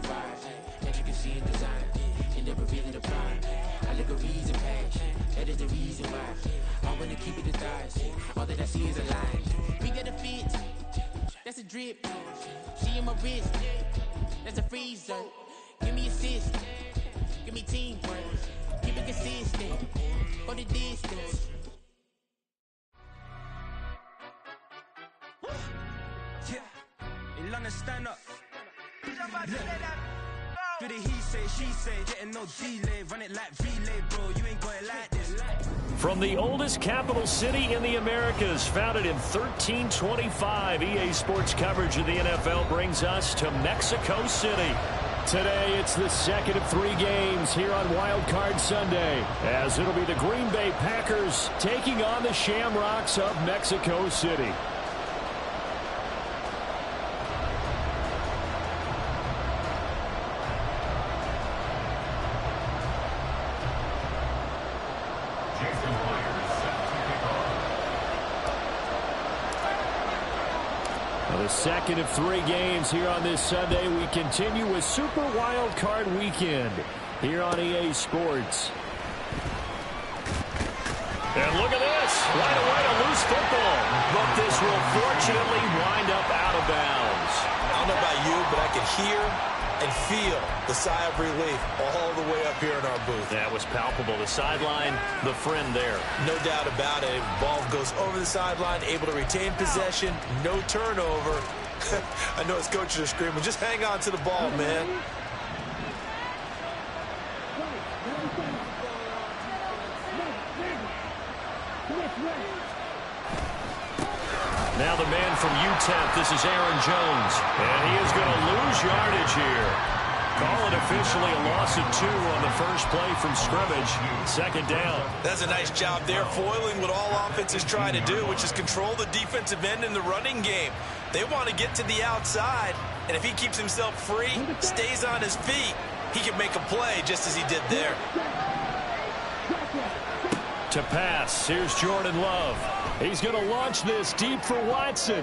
the ride. That you can see in design, and never feeling the pride. I look a reason past, that is the reason why. I wanna keep it the thighs, all that I see is a line. We got a fit, that's a drip. She in my wrist, that's a freezer. Give me assist, give me teamwork. Keep it consistent, for the distance. In London, stand up. Look. Do the he say, she say, getting no delay. Run it like relay, bro. You ain't got it like this. From the oldest capital city in the Americas, founded in 1325, EA Sports coverage of the NFL brings us to Mexico City. Today, it's the second of 3 games here on Wildcard Sunday, as it'll be the Green Bay Packers taking on the Shamrocks of Mexico City. The second of 3 games here on this Sunday. We continue with Super Wild Card Weekend here on EA Sports. And look at this. Right away, a loose football. But this will fortunately wind up out of bounds. I don't know about you, but I can hear and feel the sigh of relief all the way up here in our booth. That was palpable. The sideline, the friend there. No doubt about it. Ball goes over the sideline, able to retain possession, no turnover. I know his coaches are screaming, just hang on to the ball, man. Now the man from UTEP, this is Aaron Jones. And he is going to lose yardage here. Call it officially a loss of 2 on the first play from scrimmage. Second down. That's a nice job there, foiling what all offenses try to do, which is control the defensive end in the running game. They want to get to the outside, and if he keeps himself free, stays on his feet, he can make a play just as he did there. To pass, here's Jordan Love. He's going to launch this deep for Watson.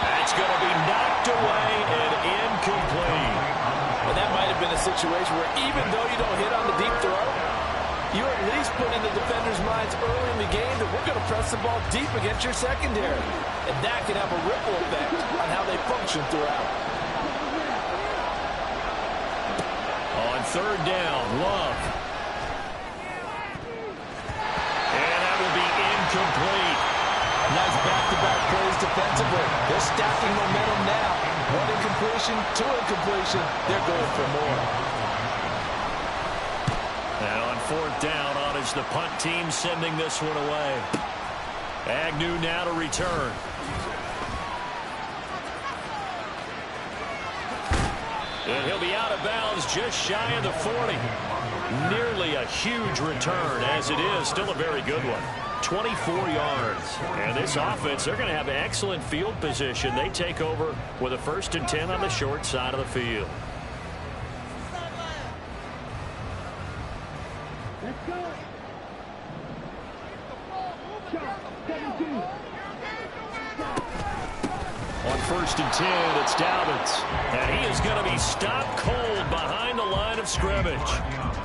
That's going to be knocked away and incomplete. And that might have been a situation where even though you don't hit on the deep throw, you at least put in the defenders' minds early in the game that we're going to press the ball deep against your secondary. And that can have a ripple effect on how they function throughout. On third down, Love. And that will be incomplete. Nice back-to-back plays defensively. They're stacking momentum now. 1 incompletion, 2 incompletion. They're going for more. And on fourth down, on is the punt team sending this one away. Agnew now to return. And he'll be out of bounds just shy of the 40. Nearly a huge return, as it is. Still a very good one. 24 yards. And this offense, they're going to have excellent field position. They take over with a 1st and 10 on the short side of the field. Let's go. On 1st and 10, it's Dobbins. And he is going to be stopped cold behind the line of scrimmage.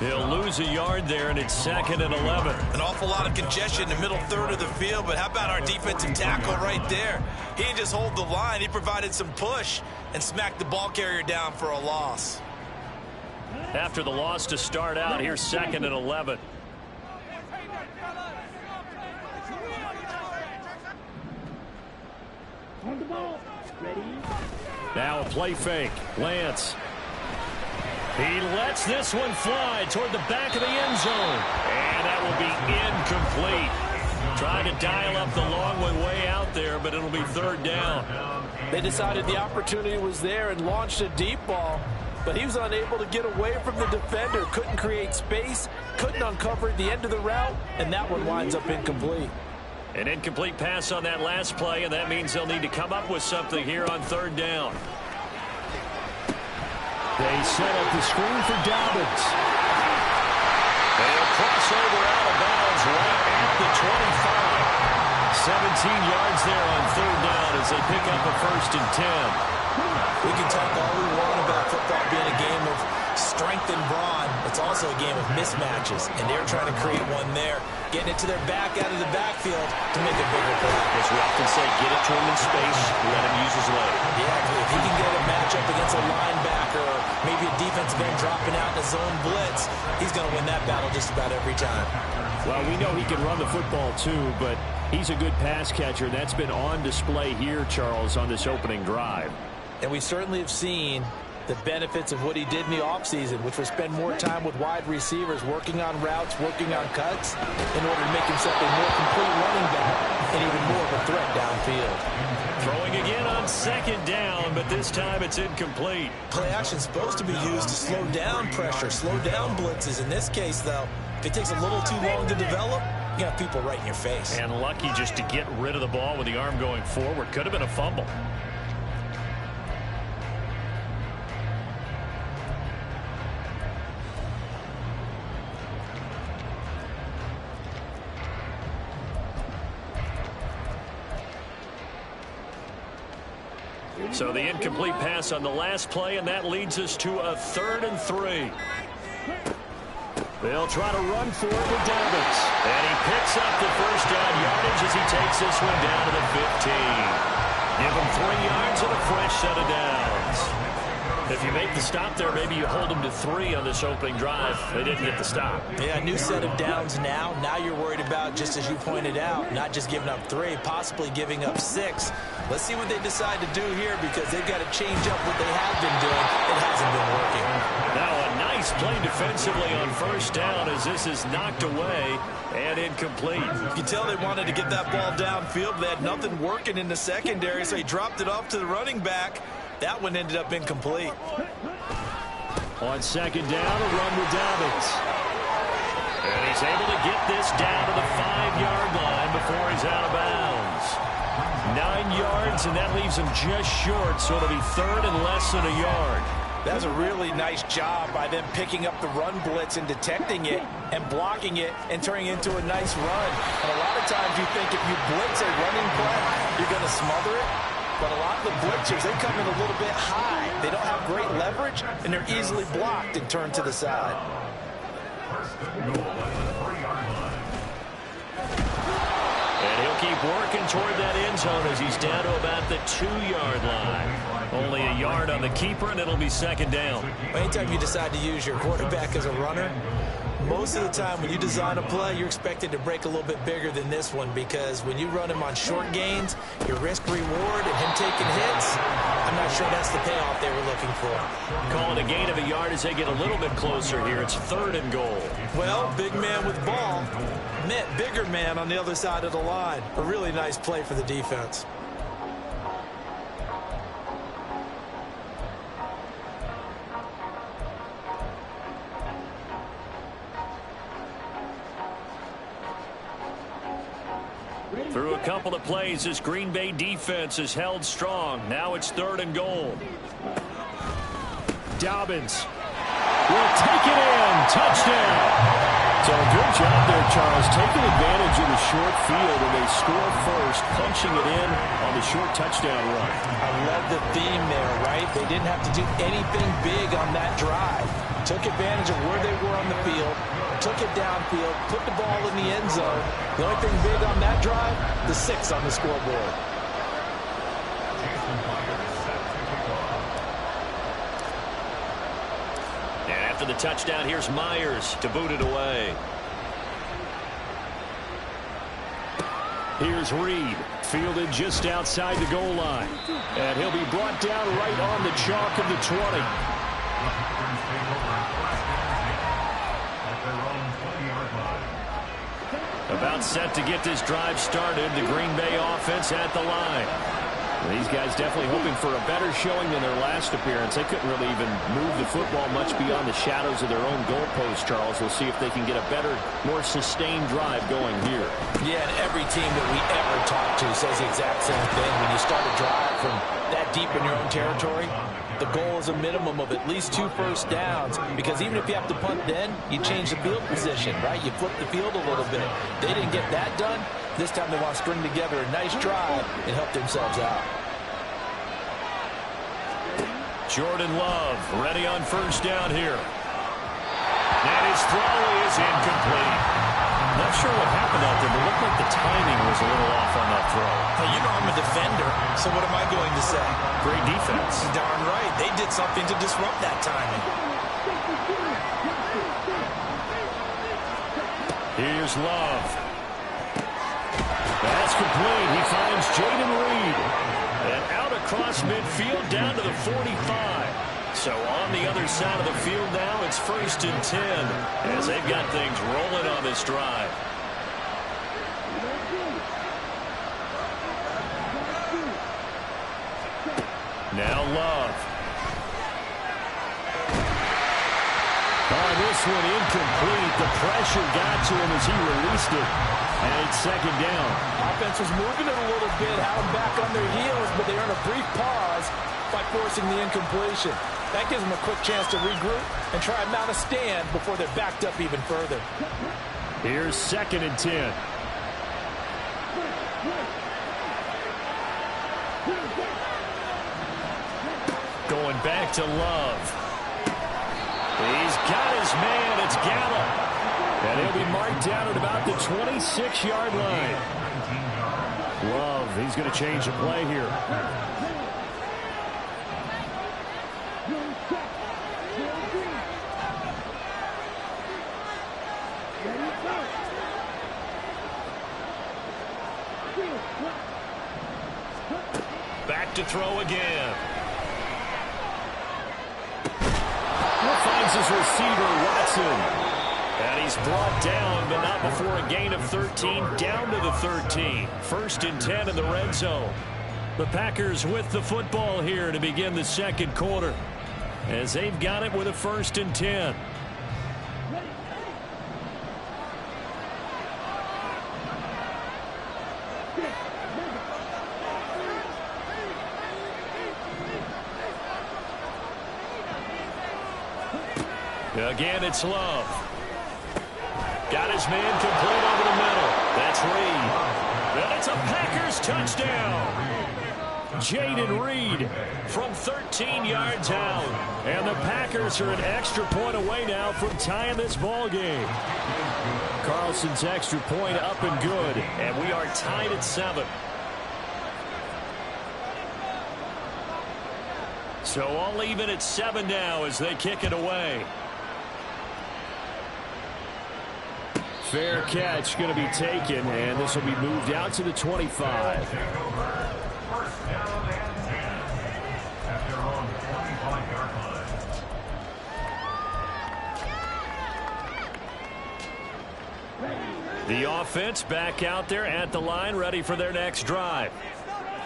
He'll lose a yard there, and it's 2nd and 11. An awful lot of congestion in the middle third of the field, but how about our defensive tackle right there? He didn't just hold the line. He provided some push and smacked the ball carrier down for a loss. After the loss to start out, here's 2nd and 11. On the ball. Ready? Now a play fake. Lance. He lets this one fly toward the back of the end zone. And that will be incomplete. Trying to dial up the long one way out there, but it'll be 3rd down. They decided the opportunity was there and launched a deep ball, but he was unable to get away from the defender. Couldn't create space, couldn't uncover the end of the route, and that one winds up incomplete. An incomplete pass on that last play, and that means they'll need to come up with something here on 3rd down. They set up the screen for Dobbins. They'll cross over out of bounds right at the 25. 17 yards there on 3rd down as they pick up a 1st and 10. We can talk all we want about football being a game of strength and brawn, it's also a game of mismatches, and they're trying to create one there, getting it to their back out of the backfield to make a bigger play. As we often say, get it to him in space, let him use his leg. Yeah, if he can get a matchup against a linebacker or maybe a defensive end dropping out in a zone blitz, he's going to win that battle just about every time. Well, we know he can run the football too, but he's a good pass catcher. That's been on display here, Charles, on this opening drive. And we certainly have seen the benefits of what he did in the offseason, which was spend more time with wide receivers, working on routes, working on cuts, in order to make himself a more complete running back and even more of a threat downfield. Throwing again on second down, but this time it's incomplete. Play action is supposed to be used to slow down pressure, slow down blitzes. In this case, though, if it takes a little too long to develop, you got people right in your face. And lucky just to get rid of the ball with the arm going forward. Could have been a fumble. So the incomplete pass on the last play, and that leads us to a 3rd and 3. They'll try to run for it with Dobbins. And he picks up the first down yardage as he takes this one down to the 15. Give him 3 yards and a fresh set of downs. If you make the stop there, maybe you hold them to 3 on this opening drive. They didn't get the stop. Yeah, new set of downs now. Now you're worried about, just as you pointed out, not just giving up 3, possibly giving up 6. Let's see what they decide to do here, because they've got to change up what they have been doing. It hasn't been working. Now a nice play defensively on first down as this is knocked away and incomplete. You can tell they wanted to get that ball downfield. They had nothing working in the secondary, so he dropped it off to the running back. That one ended up incomplete. On second down, a run with Dobbins. And he's able to get this down to the 5-yard line before he's out of bounds. 9 yards, and that leaves him just short, so it'll be 3rd and less than a yard. That's a really nice job by them picking up the run blitz and detecting it and blocking it and turning it into a nice run. And a lot of times you think if you blitz a running play, you're going to smother it. But a lot of the blitzers, they come in a little bit high. They don't have great leverage, and they're easily blocked and turned to the side. And he'll keep working toward that end zone as he's down to about the 2-yard line. Only a yard on the keeper, and it'll be second down. Anytime you decide to use your quarterback as a runner, most of the time when you design a play, you're expected to break a little bit bigger than this one, because when you run him on short gains, your risk-reward and him taking hits, I'm not sure that's the payoff they were looking for. Calling a gain of a yard as they get a little bit closer here. It's 3rd and goal. Well, big man with ball meant bigger man on the other side of the line. A really nice play for the defense. Through a couple of plays, this Green Bay defense is held strong. Now it's 3rd and goal. Dobbins will take it in. Touchdown. So a good job there, Charles, taking advantage of the short field, and they score first, punching it in on the short touchdown run. I love the theme there, right? They didn't have to do anything big on that drive. Took advantage of where they were on the field, took it downfield, put the ball in the end zone. The only thing big on that drive, the 6 on the scoreboard. And after the touchdown, here's Myers to boot it away. Here's Reed, fielded just outside the goal line. And he'll be brought down right on the chalk of the 20. About set to get this drive started, the Green Bay offense at the line. These guys definitely hoping for a better showing than their last appearance. They couldn't really even move the football much beyond the shadows of their own goalpost, Charles. We'll see if they can get a better, more sustained drive going here. Yeah, and every team that we ever talk to says the exact same thing. When you start a drive from that deep in your own territory, the goal is a minimum of at least 2 first downs, because even if you have to punt then, you change the field position, right? You flip the field a little bit. They didn't get that done. This time they want to string together a nice drive and help themselves out. Jordan Love ready on first down here. And his throw is incomplete. Not sure what happened out there, but it looked like the timing was a little off on that throw. Hey, you know I'm a defender, so what am I going to say? Great defense. Darn right. They did something to disrupt that timing. Here's Love. That's complete. He finds Jaden Reed. And out across midfield down to the 45. So on the other side of the field now, it's 1st and 10 as they've got things rolling on this drive. Now Love. This one incomplete. The pressure got to him as he released it. And it's 2nd down. Offense was moving it a little bit, had them back on their heels, but they earned a brief pause by forcing the incompletion. That gives them a quick chance to regroup and try and mount a stand before they're backed up even further. Here's 2nd and 10. Going back to Love. He's got his man. It's Gallup. And he'll be marked down at about the 26-yard line. Love, he's going to change the play here. Back to throw again. Finds his receiver, Watson. And he's brought down, but not before a gain of 13, down to the 13. 1st and 10 in the red zone. The Packers with the football here to begin the 2nd quarter, as they've got it with a 1st and 10. Again, it's Love. Got his man complete over the middle. That's Reed. And it's a Packers touchdown. Jaden Reed from 13 yards out. And the Packers are an extra point away now from tying this ball game. Carlson's extra point up and good. And we are tied at 7. So all even at 7 now as they kick it away. Fair catch going to be taken, and this will be moved out to the 25. The offense back out there at the line, ready for their next drive.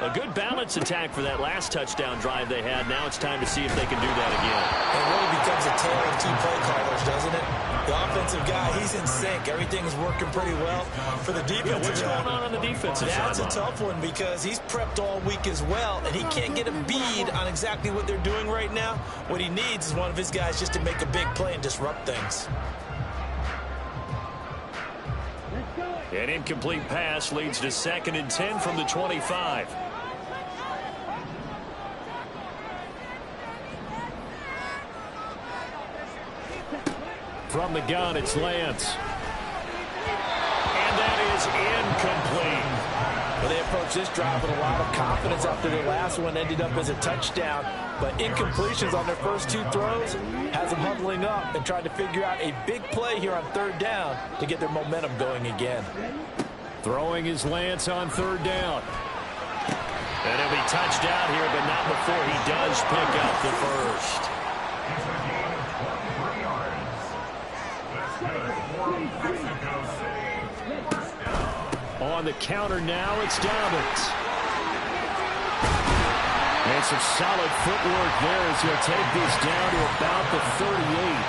A good balance attack for that last touchdown drive they had. Now it's time to see if they can do that again. It really becomes a tale of 2 play callers, doesn't it? The offensive guy, he's in sync. Everything is working pretty well. For the defensive guy, what's going on the defensive side? That's a tough one because he's prepped all week as well, and he can't get a bead on exactly what they're doing right now. What he needs is one of his guys just to make a big play and disrupt things. An incomplete pass leads to 2nd and 10 from the 25. From the gun, it's Lance. And that is incomplete. Well, they approached this drive with a lot of confidence after their last one ended up as a touchdown. But incompletions on their first 2 throws has them huddling up and trying to figure out a big play here on 3rd down to get their momentum going again. Throwing is Lance on 3rd down. And he'll be touched out here, but not before he does pick up the first. On the counter now, it's Dobbins. And some solid footwork there as he'll take this down to about the 38.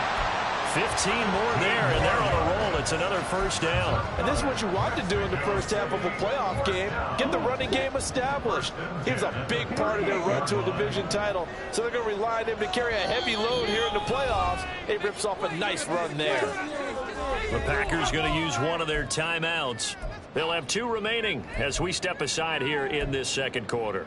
15 more there, and they're on a roll. It's another 1st down. And this is what you want to do in the first half of a playoff game. Get the running game established. He was a big part of their run to a division title, so they're going to rely on him to carry a heavy load here in the playoffs. He rips off a nice run there. The Packers going to use one of their timeouts. They'll have 2 remaining as we step aside here in this 2nd quarter.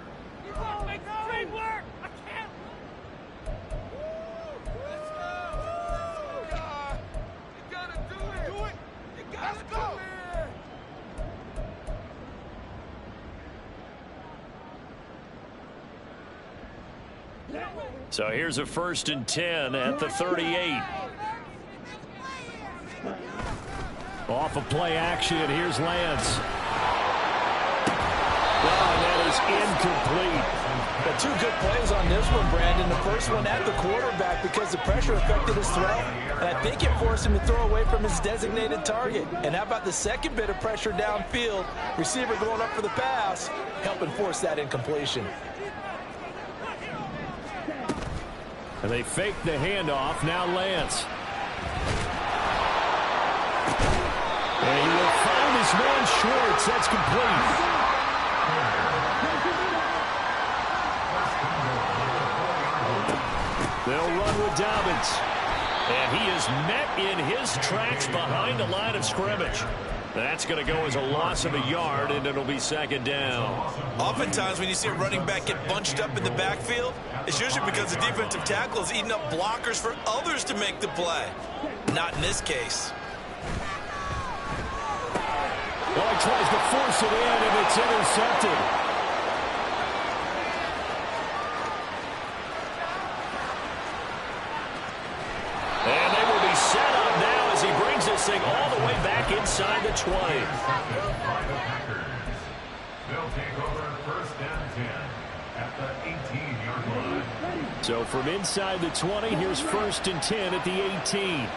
So here's a 1st and 10 at the 38. Off of play action, here's Lance. Oh, that is incomplete. But 2 good plays on this one, Brandon. The first one at the quarterback because the pressure affected his throw, and I think it forced him to throw away from his designated target. And how about the second bit of pressure downfield? Receiver going up for the pass, helping force that incompletion. And they fake the handoff. Now Lance. And he will find his man Schwartz. That's complete. They'll run with Dobbins. And he is met in his tracks behind the line of scrimmage. That's going to go as a loss of a yard, and it'll be 2nd down. Oftentimes when you see a running back get bunched up in the backfield, it's usually because the defensive tackle is eating up blockers for others to make the play. Not in this case. Well, he tries to force it in, and it's intercepted. And they will be set up now as he brings this thing all the way back inside the 20. They'll take over 1st and 10 at the 18-yard line. So from inside the 20, here's 1st and 10 at the 18.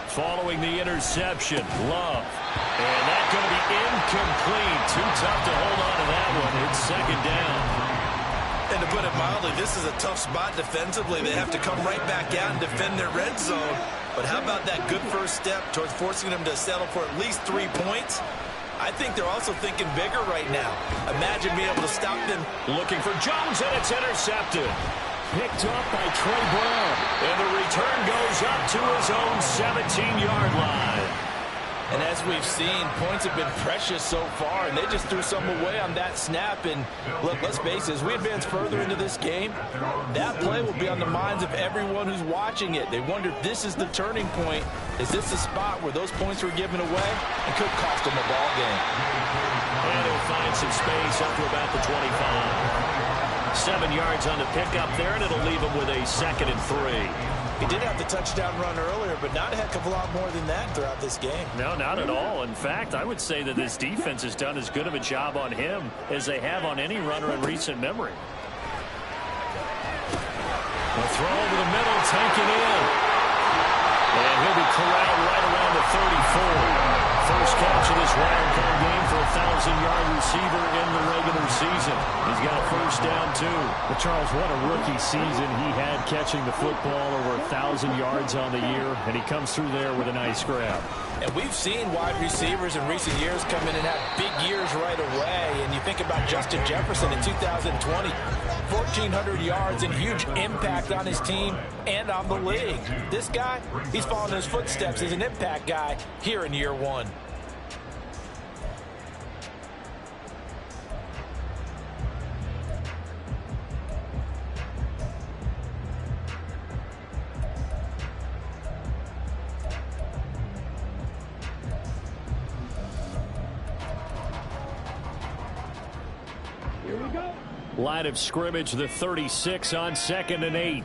Following the interception, Love. And that's going to be incomplete. Too tough to hold on to that one. It's 2nd down. And to put it mildly, this is a tough spot defensively. They have to come right back out and defend their red zone. But how about that good first step towards forcing them to settle for at least 3 points? I think they're also thinking bigger right now. Imagine being able to stop them. Looking for Jones, and it's intercepted. Picked up by Trey Brown. And the return goes up to his own 17-yard line. And as we've seen, points have been precious so far, and they just threw some away on that snap. And look, let's face it, as we advance further into this game, that play will be on the minds of everyone who's watching it. They wonder if this is the turning point. Is this the spot where those points were given away and could cost them a ball game? And he'll find some space up to about the 25. 7 yards on the pickup there, and it'll leave him with a 2nd and 3. He did have the touchdown run earlier, but not a heck of a lot more than that throughout this game. No, not at all. In fact, I would say that this defense has done as good of a job on him as they have on any runner in recent memory. A throw over the middle, taken in. And he'll be corralled right around the 34. First catch of this wildcard game for a 1,000-yard receiver in the regular season. He's got a 1st down, too. But Charles, what a rookie season he had catching the football, over 1,000 yards on the year, and he comes through there with a nice grab. And we've seen wide receivers in recent years come in and have big years right away. And you think about Justin Jefferson in 2020, 1,400 yards and huge impact on his team and on the league. This guy, he's following his footsteps as an impact guy here in year 1. Line of scrimmage, the 36 on 2nd and 8.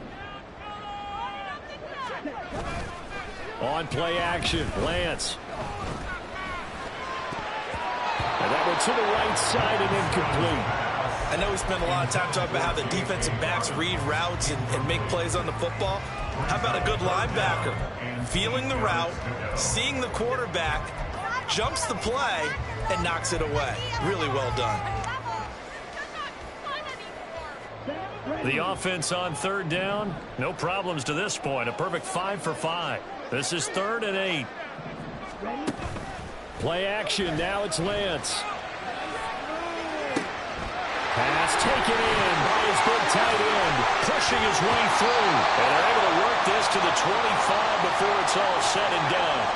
On play action, Lance. And that one to the right side and incomplete. I know we spent a lot of time talking about how the defensive backs read routes and make plays on the football. How about a good linebacker? Feeling the route, seeing the quarterback, jumps the play, and knocks it away. Really well done. The offense on 3rd down, no problems to this point. A perfect 5 for 5. This is 3rd and 8. Play action, now it's Lance. Pass taken in by his big tight end, pushing his way through. And they're able to work this to the 25 before it's all said and done.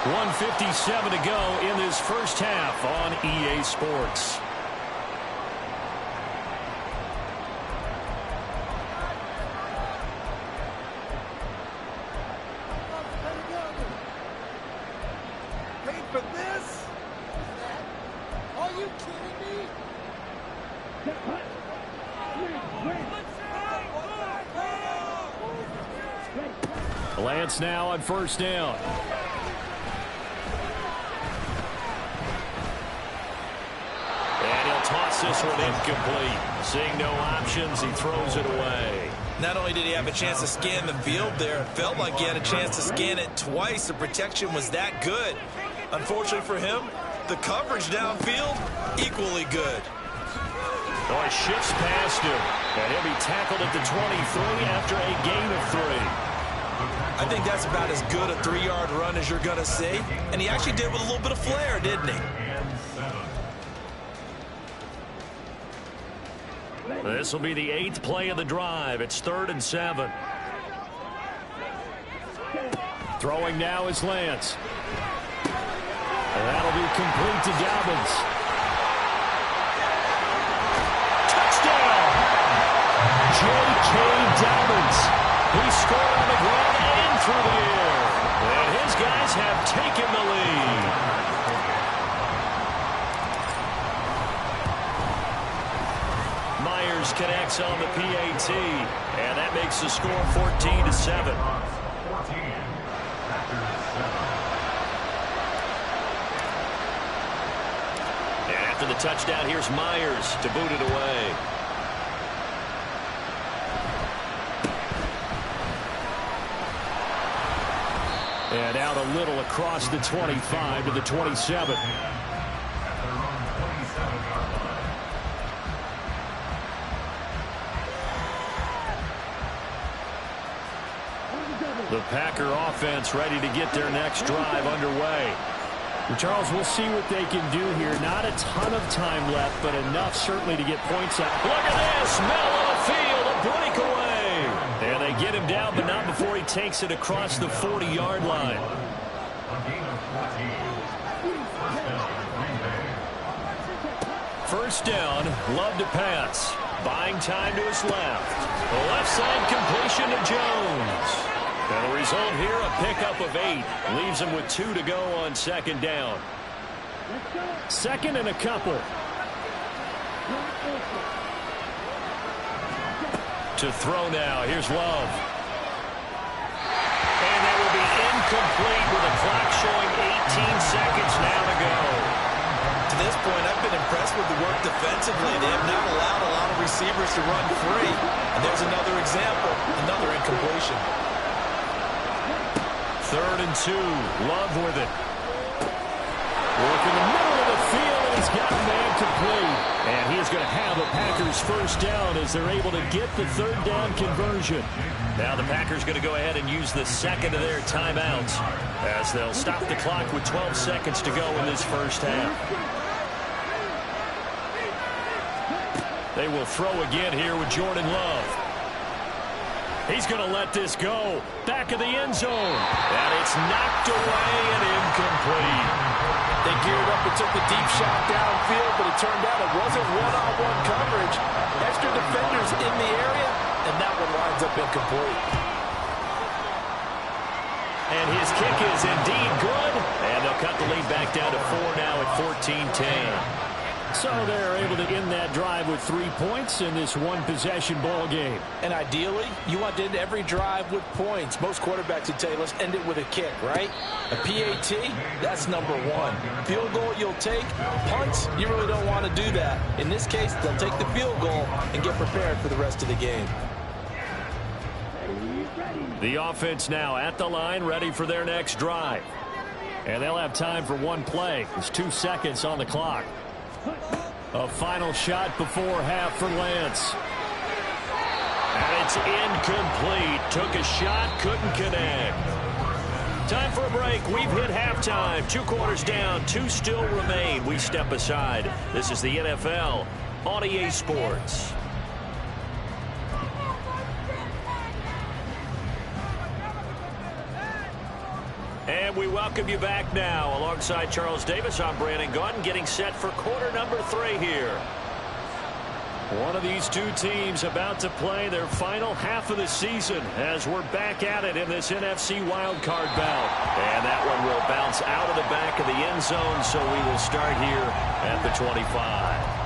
1:57 to go in this first half on EA Sports. For this? Are you kidding me? Lance now on first down. And he'll toss this one incomplete. Seeing no options, he throws it away. Not only did he have a chance to scan the field there, it felt like he had a chance to scan it twice. The protection was that good. Unfortunately for him, the coverage downfield, equally good. Oh, he shifts past him. And he'll be tackled at the 23 after a gain of 3. I think that's about as good a 3-yard run as you're going to see. And he actually did with a little bit of flair, didn't he? This will be the 8th play of the drive. It's 3rd and 7. Throwing now is Lance. And that'll be complete to Dobbins. Touchdown! J.K. Dobbins. He scored on the ground and through the air. And his guys have taken the lead. Myers connects on the PAT, and that makes the score 14-7. And after the touchdown, here's Myers to boot it away. And out a little across the 25 to the 27. The Packer offense ready to get their next drive underway. And Charles, we'll see what they can do here. Not a ton of time left, but enough certainly to get points out. Look at this! Middle of the field, a breakaway! And they get him down, but not before he takes it across the 40-yard line. First down, Love to pass. Buying time to his left. The left side completion to Jones. And the result here, a pickup of 8. Leaves him with 2 to go on second down. Second and a couple. To throw now. Here's Love. And that will be incomplete with the clock showing 18 seconds now to go. To this point, I've been impressed with the work defensively. They have not allowed a lot of receivers to run free. And there's another example, another incompletion. 3rd and 2. Love with it. Work in the middle of the field, and he's got a man complete. And he is going to have a Packers first down as they're able to get the 3rd down conversion. Now the Packers going to go ahead and use the second of their timeouts as they'll stop the clock with 12 seconds to go in this first half. They will throw again here with Jordan Love. He's going to let this go. Back of the end zone. And it's knocked away and incomplete. They geared up and took the deep shot downfield, but it turned out it wasn't one-on-one coverage. Extra defenders in the area, and that one winds up incomplete. And his kick is indeed good. And they'll cut the lead back down to 4 now at 14-10. So they're able to end that drive with 3 points in this one-possession ball game. And ideally, you want to end every drive with points. Most quarterbacks would tell you, let's end it with a kick, right? A PAT, that's number 1. Field goal, you'll take. Punts, you really don't want to do that. In this case, they'll take the field goal and get prepared for the rest of the game. The offense now at the line, ready for their next drive. And they'll have time for one play. There's 2 seconds on the clock. A final shot before half for Lance. And it's incomplete. Took a shot, couldn't connect. Time for a break. We've hit halftime. 2 quarters down, 2 still remain. We step aside. This is the NFL on EA Sports. And we welcome you back now. Alongside Charles Davis, I'm Brandon Gaudin, getting set for quarter number 3 here. One of these 2 teams about to play their final half of the season as we're back at it in this NFC Wildcard bout. And that one will bounce out of the back of the end zone, so we will start here at the 25.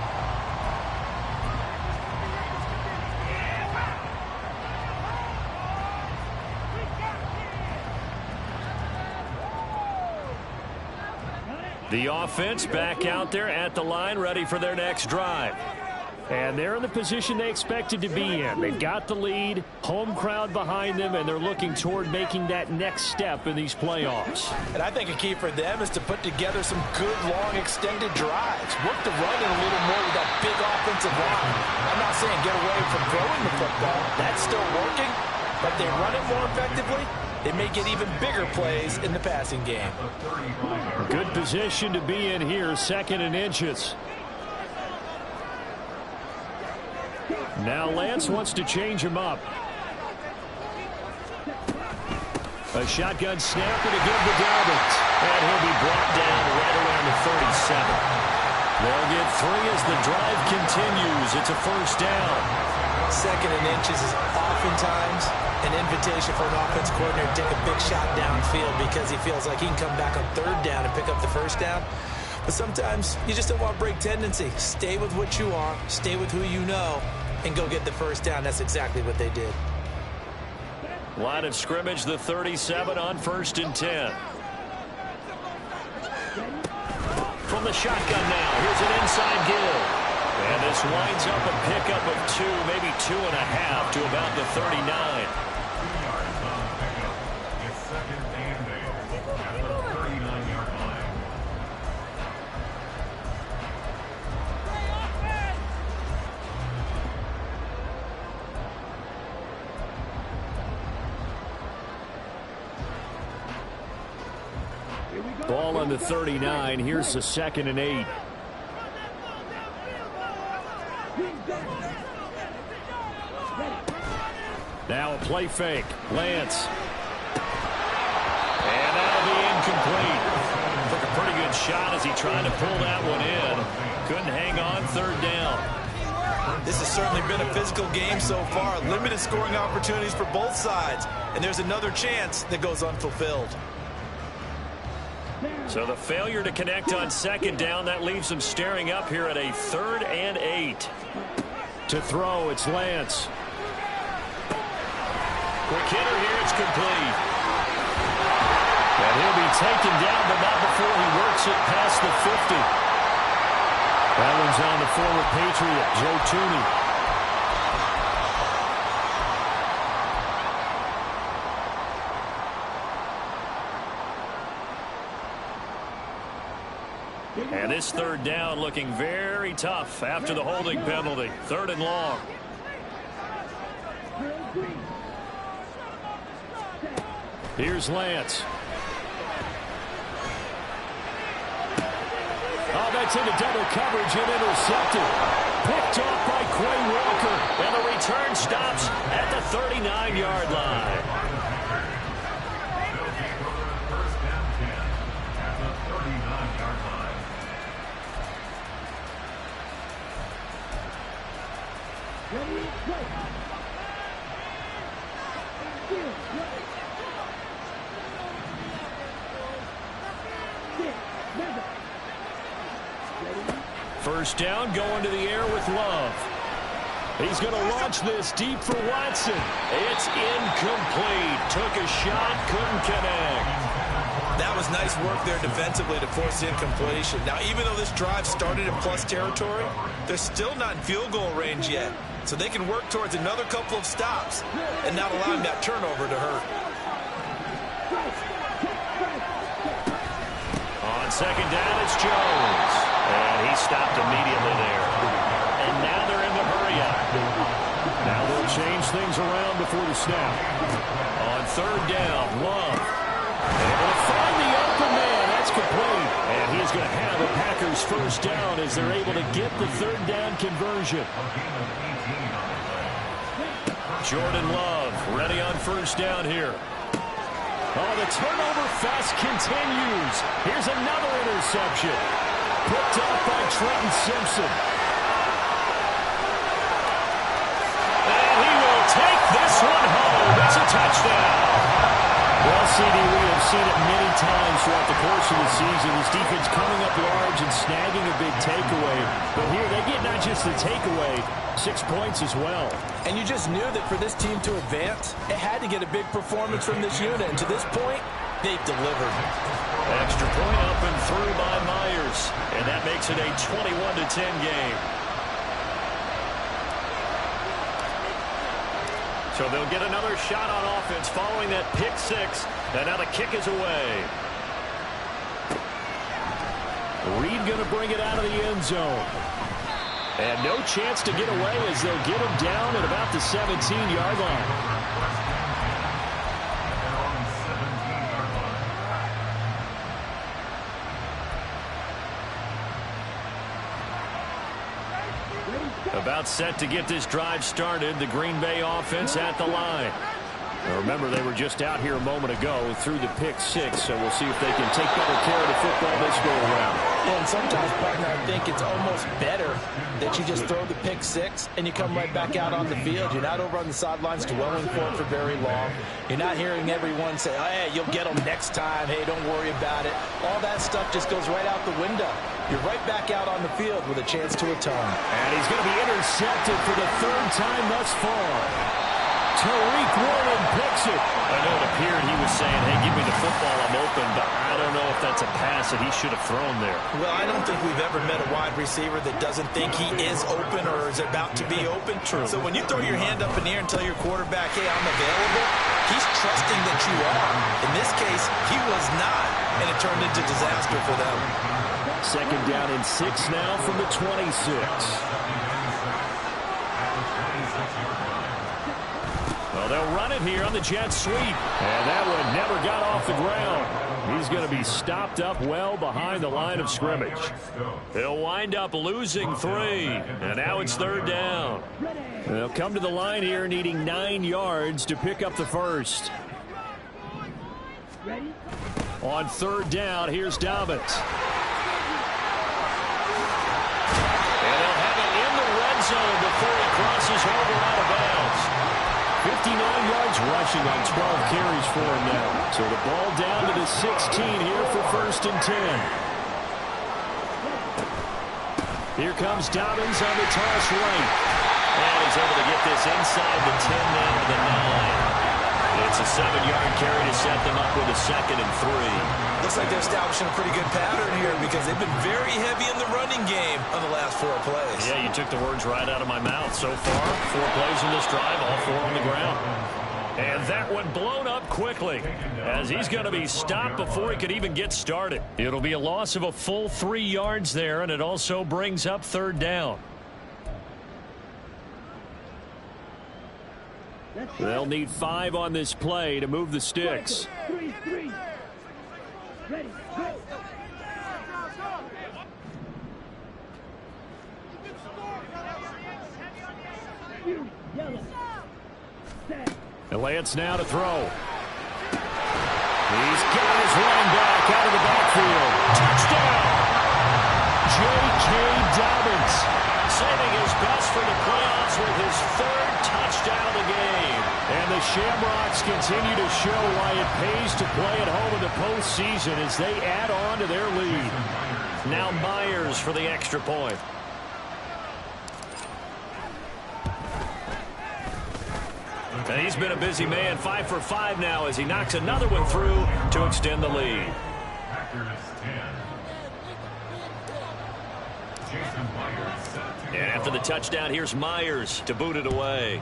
The offense back out there at the line, ready for their next drive. And they're in the position they expected to be in. They've got the lead, home crowd behind them, and they're looking toward making that next step in these playoffs. And I think a key for them is to put together some good, long, extended drives. Work the run in a little more with that big offensive line. I'm not saying get away from throwing the football. That's still working. But they run it more effectively, they may get even bigger plays in the passing game. Good position to be in here, 2nd and inches. Now Lance wants to change him up. A shotgun snap and a give to Dobbins. And he'll be brought down right around the 37. They'll get 3 as the drive continues. It's a first down. 2nd and inches is oftentimes an invitation for an offense coordinator to take a big shot downfield because he feels like he can come back on 3rd down and pick up the first down. But sometimes you just don't want to break tendency. Stay with what you are, stay with who you know, and go get the first down. That's exactly what they did. Line of scrimmage, the 37 on 1st and 10. From the shotgun now, here's an inside give. And this winds up a pickup of 2, maybe 2.5 to about the 39. It's 2nd and 8 at the 39-yard line. Ball on the 39. Here's the 2nd and 8. Now a play fake. Lance. And that'll be incomplete. Took a pretty good shot as he tried to pull that one in. Couldn't hang on, 3rd down. This has certainly been a physical game so far. Limited scoring opportunities for both sides. And there's another chance that goes unfulfilled. So the failure to connect on 2nd down, that leaves them staring up here at a 3rd and 8. To throw, it's Lance. Quick hitter here, it's complete. And he'll be taken down, but not before he works it past the 50. That one's on the former Patriot, Joe Tooney. And this 3rd down looking very tough after the holding penalty. 3rd and long. Here's Lance. Oh, that's into double coverage and intercepted. Picked off by Quay Walker. And the return stops at the 39-yard line. First down 10 at the 39-yard line. First down, going to the air with Love. He's going to launch this deep for Watson. It's incomplete. Took a shot, couldn't connect. That was nice work there defensively to force incompletion. Now, even though this drive started in plus territory, they're still not in field goal range yet. So they can work towards another couple of stops and not allowing that turnover to hurt. On 2nd down, it's Jones. And he stopped immediately there. And now they're in the hurry-up. Now they'll change things around before the snap. On 3rd down, Love. Able to find the open man. That's complete. And he's going to have a Packers first down as they're able to get the 3rd down conversion. Jordan Love ready on first down here. Oh, the turnover fest continues. Here's another interception. Picked off by Trenton Simpson. And he will take this one home. It's a touchdown. Well, CD, we have seen it many times throughout the course of the season. This defense coming up large and snagging a big takeaway. But here they get not just the takeaway, 6 points as well. And you just knew that for this team to advance, it had to get a big performance from this unit. And to this point, They've delivered. Extra point up and through by Myers. And that makes it a 21-10 game. So they'll get another shot on offense following that pick six. And now the kick is away. Reed going to bring it out of the end zone. And no chance to get away as they'll get him down at about the 17-yard line. About set to get this drive started. The Green Bay offense at the line. Now remember, they were just out here a moment ago through the pick six, so we'll see if they can take better care of the football this go around. And sometimes, partner, I think it's almost better that you just throw the pick six and you come right back out on the field. You're not over on the sidelines dwelling for very long. You're not hearing everyone say, oh, hey, you'll get them next time. Hey, don't worry about it. All that stuff just goes right out the window. You're right back out on the field with a chance to atone. And he's going to be intercepted for the third time thus far. Tariq Woolen picks it. I know it appeared he was saying, hey, give me the football, I'm open, but I don't know if that's a pass that he should have thrown there. Well, I don't think we've ever met a wide receiver that doesn't think he is open or is about to be open. True. So when you throw your hand up in the air and tell your quarterback, hey, I'm available, he's trusting that you are. In this case, he was not, and it turned into disaster for them. Second down and 6 now from the 26. Well, they'll run it here on the jet sweep. And that one never got off the ground. He's going to be stopped up well behind the line of scrimmage. He'll wind up losing 3. And now it's third down. They'll come to the line here needing 9 yards to pick up the first. On third down, here's Dobbins. And they'll have it in the red zone before he crosses over out of bounds. 59 yards rushing on 12 carries for him now. So the ball down to the 16 here for first and 10. Here comes Dobbins on the toss right. And he's able to get this inside the 10 now to the 9. It's a 7-yard carry to set them up with a second and 3. Looks like they're establishing a pretty good pattern here because they've been very heavy in the running game on the last 4 plays. Yeah, you took the words right out of my mouth. So far, 4 plays in this drive, all 4 on the ground. And that one blown up quickly as he's going to be stopped before he could even get started. It'll be a loss of a full 3 yards there, and it also brings up third down. They'll need 5 on this play to move the sticks. Ready, go. And Lance now to throw. He's got his running back out of the backfield. Touchdown! J.K. Dobbins saving his best for the playoffs with his 3rd touchdown of the game. And the Shamrocks continue to show why it pays to play at home in the postseason as they add on to their lead. Now Myers for the extra point. And he's been a busy man, 5 for 5 now as he knocks another one through to extend the lead. And after the touchdown, here's Myers to boot it away.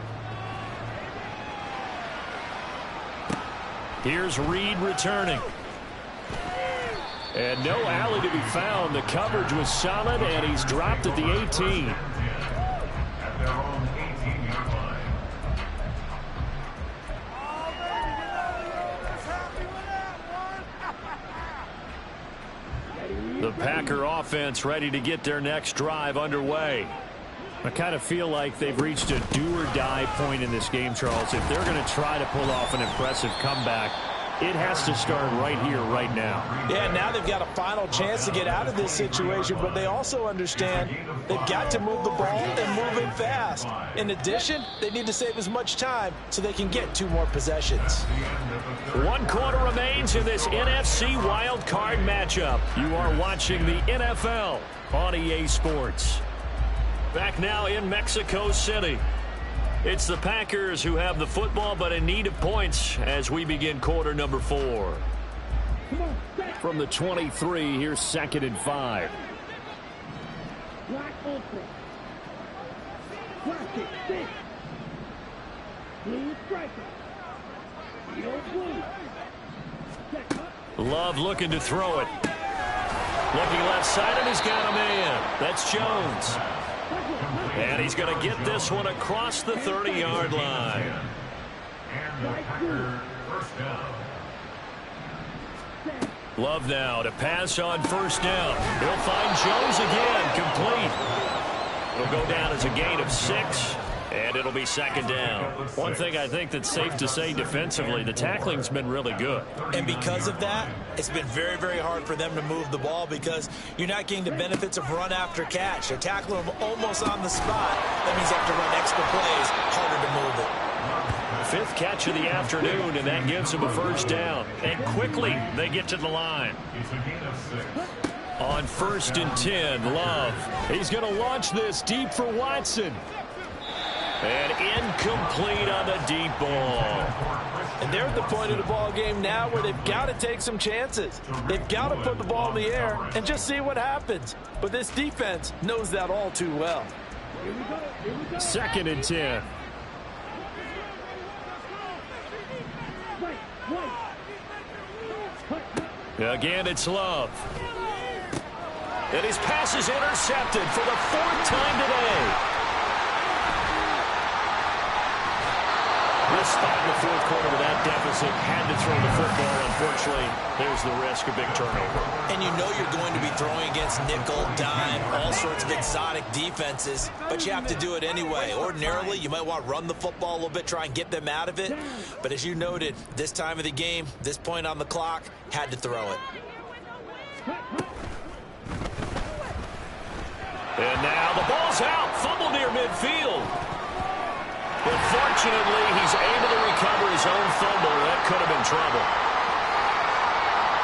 Here's Reed returning. And no alley to be found. The coverage was solid, and he's dropped at the 18. At their own 18-yard line. The Packer offense ready to get their next drive underway. I kind of feel like they've reached a do-or-die point in this game, Charles. If they're going to try to pull off an impressive comeback, it has to start right here, right now. Yeah, now they've got a final chance to get out of this situation, but they also understand they've got to move the ball and move it fast. In addition, they need to save as much time so they can get 2 more possessions. 1 quarter remains in this NFC Wildcard matchup. You are watching the NFL on EA Sports. Back now in Mexico City. It's the Packers who have the football, but in need of points as we begin quarter number 4. From the 23, here's 2nd and 5. Love looking to throw it. Looking left side, and he's got a man. That's Jones. And he's going to get this one across the 30-yard line. And the Packers first down. Love now to pass on 1st down. He'll find Jones again, complete. It'll go down as a gain of 6, and it'll be 2nd down. One thing I think that's safe to say defensively, the tackling's been really good. And because of that, it's been very, very hard for them to move the ball because you're not getting the benefits of run after catch. They're tackling them almost on the spot. That means you have to run extra plays, harder to move it. 5th catch of the afternoon, and that gives them a 1st down. And quickly, they get to the line. It's a gain of 6. On 1st and 10, Love. He's going to launch this deep for Watson. And incomplete on the deep ball. And they're at the point of the ball game now where they've got to take some chances. They've got to put the ball in the air and just see what happens. But this defense knows that all too well. 2nd and 10. Again, it's Love. And his pass is intercepted for the 4th time today. This spot in the 4th quarter with that deficit, had to throw the football. Unfortunately, there's the risk of big turnover. And you know you're going to be throwing against nickel, dime, all sorts of exotic defenses, but you have to do it anyway. Ordinarily, you might want to run the football a little bit, try and get them out of it. But as you noted, this time of the game, this point on the clock, had to throw it. And now the ball's out. Fumble near midfield. But fortunately, he's able to recover his own fumble. That could have been trouble.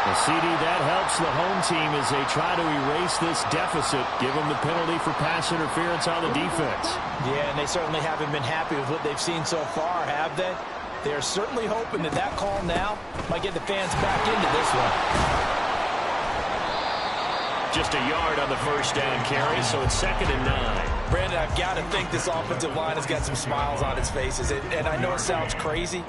The CD, that helps the home team as they try to erase this deficit, give them the penalty for pass interference on the defense. Yeah, and they certainly haven't been happy with what they've seen so far, have they? They're certainly hoping that that call now might get the fans back into this one. Just a yard on the 1st down carry, so it's 2nd and 9. Brandon, I've got to think this offensive line has got some smiles on its faces. And I know it sounds crazy,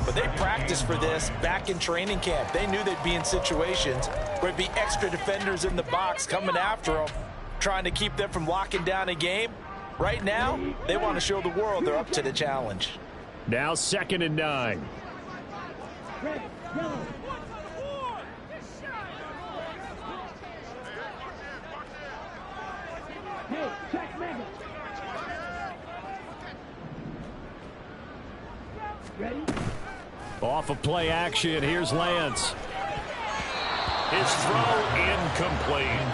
but they practiced for this back in training camp. They knew they'd be in situations where it'd be extra defenders in the box coming after them, trying to keep them from locking down a game. Right now, they want to show the world they're up to the challenge. Now 2nd and 9. Red, yellow. Hey, check Mega. Ready? Off of play action, here's Lance. His throw incomplete.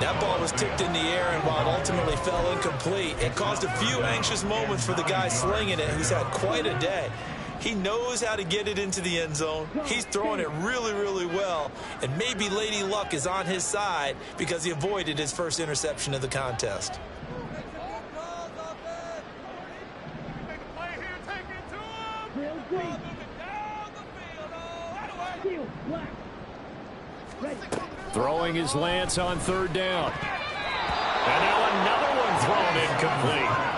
That ball was tipped in the air, and while it ultimately fell incomplete, it caused a few anxious moments for the guy slinging it, who's had quite a day. He knows how to get it into the end zone. He's throwing it really, really well. And maybe Lady Luck is on his side because he avoided his first interception of the contest. Throwing his Lance on 3rd down. And now another one thrown incomplete.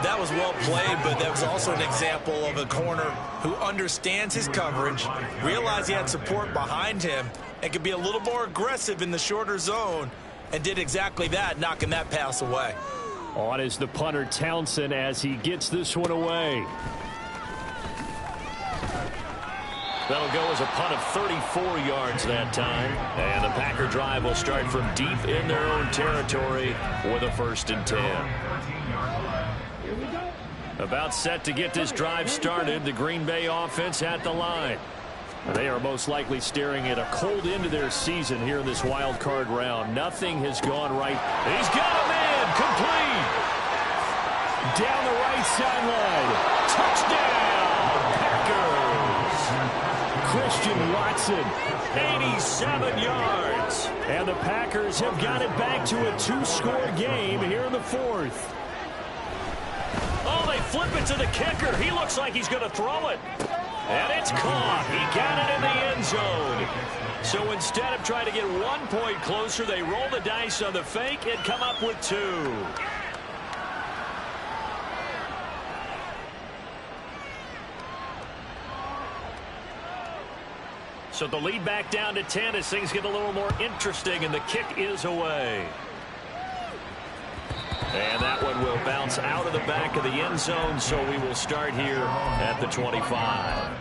That was well played, but that was also an example of a corner who understands his coverage, realized he had support behind him, and could be a little more aggressive in the shorter zone, and did exactly that, knocking that pass away. On is the punter Townsend as he gets this one away. That'll go as a punt of 34 yards that time. And the Packer drive will start from deep in their own territory with a 1st and 10. About set to get this drive started. The Green Bay offense at the line. They are most likely staring at a cold end to their season here in this wild card round. Nothing has gone right. He's got a man complete. Down the right sideline. Touchdown, Packers. Christian Watson, 87 yards. And the Packers have got it back to a 2-score game here in the 4th. Oh, they flip it to the kicker. He looks like he's going to throw it. And it's caught. He got it in the end zone. So instead of trying to get 1 point closer, they roll the dice on the fake and come up with 2. So the lead back down to 10 as things get a little more interesting, and the kick is away. And that one will bounce out of the back of the end zone, so we will start here at the 25.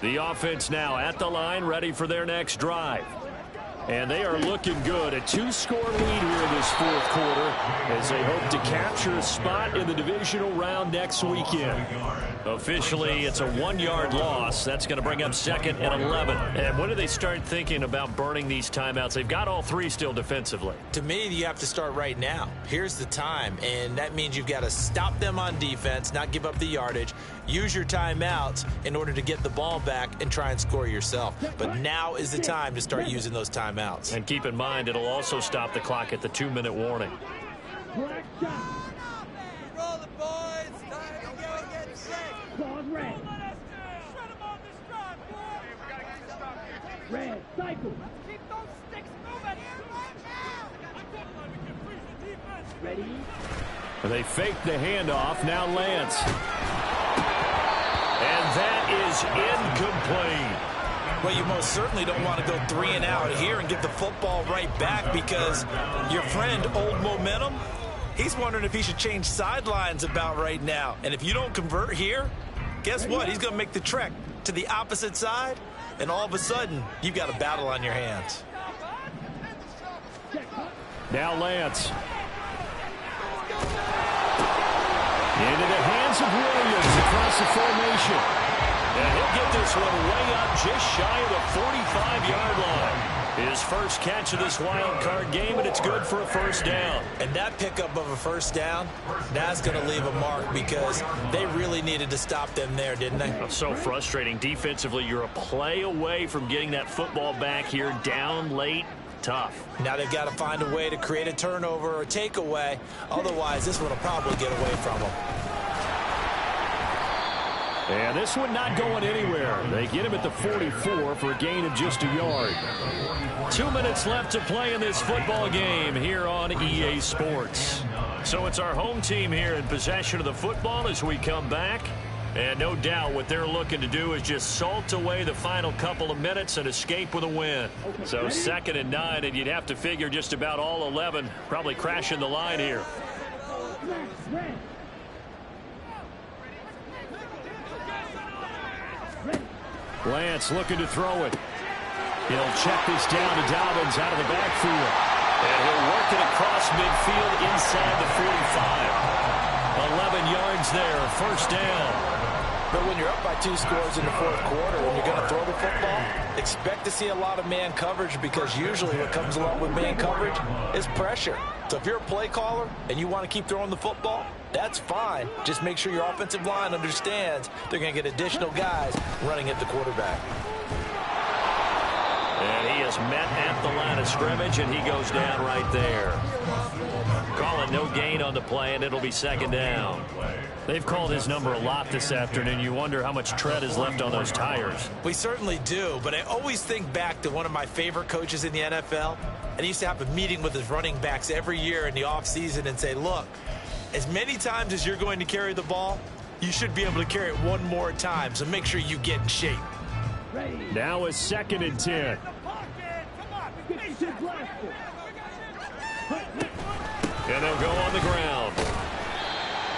The offense now at the line, ready for their next drive. And they are looking good. A 2-score lead here in this fourth quarter as they hope to capture a spot in the divisional round next weekend. Officially, it's a 1-yard loss. That's going to bring up second and 11. And when do they start thinking about burning these timeouts? They've got all 3 still defensively. To me, you have to start right now. Here's the time, and that means you've got to stop them on defense, not give up the yardage, use your timeouts in order to get the ball back and try and score yourself. But now is the time to start using those timeouts. And keep in mind, it'll also stop the clock at the 2-minute warning. Roll the boys. Time to go get sick. Ball red. Red, cycle. Keep those sticks moving. Ready. They fake the handoff. Now Lance. And that is incomplete. Well, you most certainly don't want to go 3 and out here and get the football right back, because your friend, Old Momentum, he's wondering if he should change sidelines about right now. And if you don't convert here, guess what? He's going to make the trek to the opposite side, and all of a sudden, you've got a battle on your hands. Now Lance. Into the hands of Williams across the formation. And he'll get this one way up just shy of the 45-yard line. His first catch of this wild card game, and it's good for a first down. And that pickup of a first down, that's going to leave a mark, because they really needed to stop them there, didn't they? So frustrating. Defensively, you're a play away from getting that football back here, down late. Tough. Now they've got to find a way to create a turnover or a takeaway. Otherwise, this one will probably get away from them. And this one not going anywhere. They get him at the 44 for a gain of just a yard. 2 minutes left to play in this football game here on EA Sports. So it's our home team here in possession of the football as we come back. And no doubt what they're looking to do is just salt away the final couple of minutes and escape with a win. So 2nd and 9, and you'd have to figure just about all 11 probably crashing the line here. Lance looking to throw it. He'll check this down to Dobbins out of the backfield. And he'll work it across midfield inside the 45. 11 yards there, first down. But when you're up by 2 scores in the fourth quarter, when you're going to throw the football, expect to see a lot of man coverage, because usually what comes along with man coverage is pressure. So if you're a play caller and you want to keep throwing the football, that's fine. Just make sure your offensive line understands they're going to get additional guys running at the quarterback. And he is met at the line of scrimmage, and he goes down right there. Calling no gain on the play, and it'll be 2nd down. They've called his number a lot this afternoon. You wonder how much tread is left on those tires. We certainly do, but I always think back to one of my favorite coaches in the NFL. And he used to have a meeting with his running backs every year in the offseason and say, look, as many times as you're going to carry the ball, you should be able to carry it one more time, so make sure you get in shape. Now is 2nd and 10. And they'll go on the ground.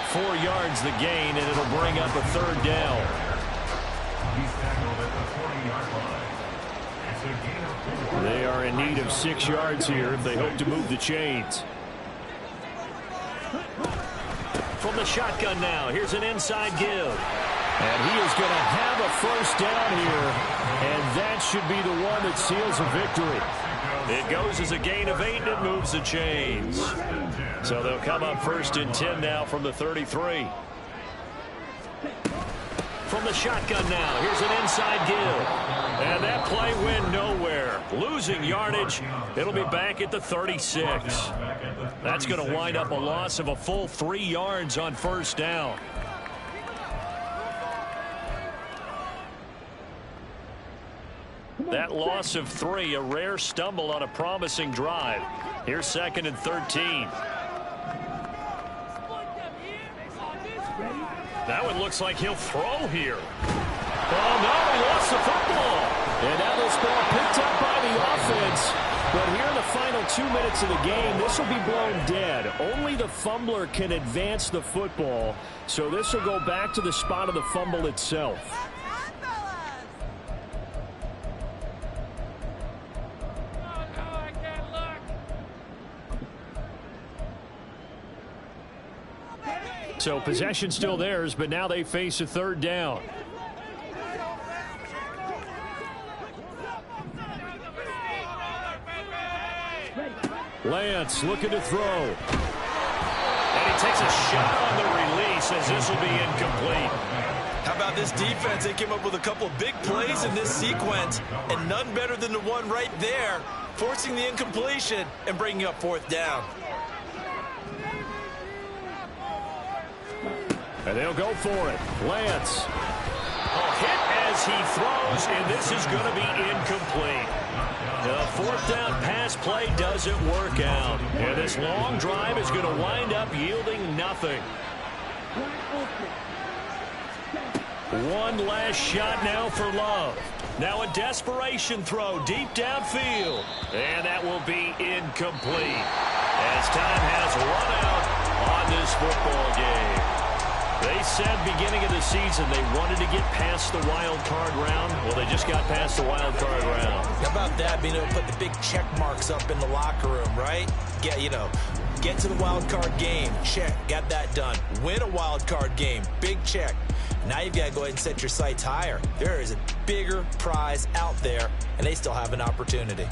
4 yards the gain, and it'll bring up a 3rd down. He's tackled at the 40-yard line. It's a gain of 4. They are in need of 6 yards here if they hope to move the chains. From the shotgun now, here's an inside give. And he is going to have a first down here, and that should be the one that seals a victory. It goes as a gain of 8, and it moves the chains. So they'll come up 1st and 10 now from the 33. From the shotgun now, here's an inside give. And that play went nowhere. Losing yardage. It'll be back at the 36. That's going to wind up a loss of a full 3 yards on 1st down. That loss of 3, a rare stumble on a promising drive. Here's 2nd and 13. Now it looks like he'll throw here. Oh, no, he lost the football. And now this ball picked up by the offense. But here in the final 2 minutes of the game, this will be blown dead. Only the fumbler can advance the football. So this will go back to the spot of the fumble itself. So possession still theirs, but now they face a 3rd down. Lance looking to throw. And he takes a shot on the release as this will be incomplete. How about this defense? They came up with a couple big plays in this sequence, and none better than the one right there, forcing the incompletion and bringing up 4th down. And they'll go for it. Lance. Hit as he throws, and this is going to be incomplete. The 4th down pass play doesn't work out. And this long drive is going to wind up yielding nothing. One last shot now for Love. Now a desperation throw deep downfield. And that will be incomplete as time has run out on this football game. They said beginning of the season they wanted to get past the wild card round. Well, they just got past the wild card round. How about that, being able to put the big check marks up in the locker room, right? Get to the wild card game. Check. Got that done. Win a wild card game. Big check. Now you've got to go ahead and set your sights higher. There is a bigger prize out there, and they still have an opportunity.